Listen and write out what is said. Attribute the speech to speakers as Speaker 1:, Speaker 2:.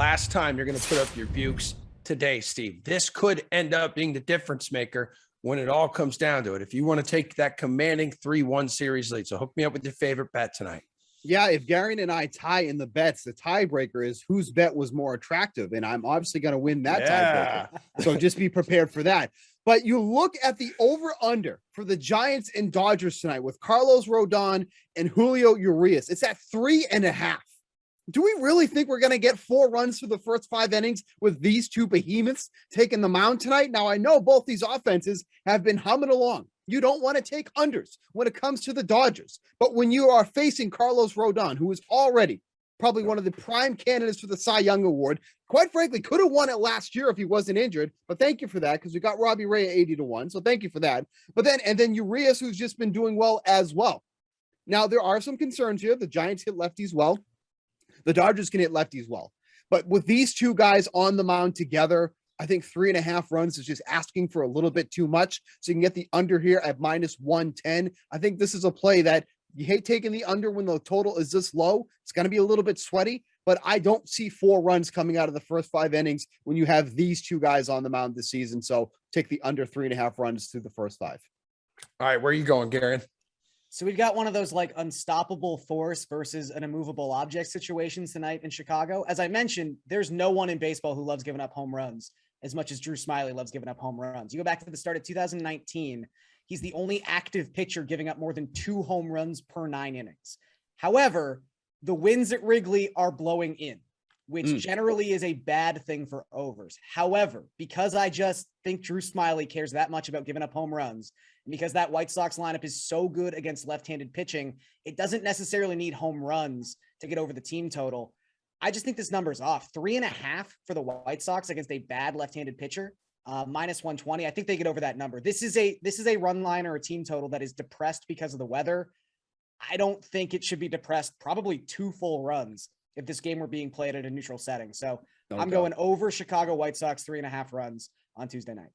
Speaker 1: last time you're going to put up your bukes today, Steve. This could end up being the difference maker when it all comes down to it. If you want to take that commanding 3-1 series lead. So hook me up with your favorite bet tonight.
Speaker 2: Yeah, if Garion and I tie in the bets, the tiebreaker is whose bet was more attractive, and I'm obviously going to win that tiebreaker. So just be prepared for that. But you look at the over-under for the Giants and Dodgers tonight with Carlos Rodon and Julio Urias. It's at 3.5. Do we really think we're going to get 4 runs for the first 5 innings with these two behemoths taking the mound tonight? Now, I know both these offenses have been humming along. You don't want to take unders when it comes to the Dodgers. But when you are facing Carlos Rodon, who is already probably one of the prime candidates for the Cy Young Award, quite frankly, could have won it last year if he wasn't injured. But thank you for that, because we got Robbie Ray at 80-1. So thank you for that. But then Urias, who's just been doing well as well. Now, there are some concerns here. The Giants hit lefties well. The Dodgers can hit lefties well. But with these two guys on the mound together, I think 3.5 runs is just asking for a little bit too much. So you can get the under here at -110. I think this is a play that you hate taking the under when the total is this low. It's going to be a little bit sweaty, but I don't see 4 runs coming out of the first 5 innings when you have these two guys on the mound this season. So take the under 3.5 runs through the first 5.
Speaker 1: All right, where are you going, Garion?
Speaker 3: So we've got one of those like unstoppable force versus an immovable object situations tonight in Chicago. As I mentioned, there's no one in baseball who loves giving up home runs as much as Drew Smyly loves giving up home runs. You go back to the start of 2019, he's the only active pitcher giving up more than 2 home runs per 9 innings. However, the winds at Wrigley are blowing in, which generally is a bad thing for overs. However, because I just think Drew Smyly cares that much about giving up home runs, and because that White Sox lineup is so good against left-handed pitching, it doesn't necessarily need home runs to get over the team total. I just think this number is off. 3.5 for the White Sox against a bad left-handed pitcher, -120. I think they get over that number. This is a run line or a team total that is depressed because of the weather. I don't think it should be depressed. Probably 2 full runs if this game were being played at a neutral setting. So I'm going over Chicago White Sox 3.5 runs on Tuesday night.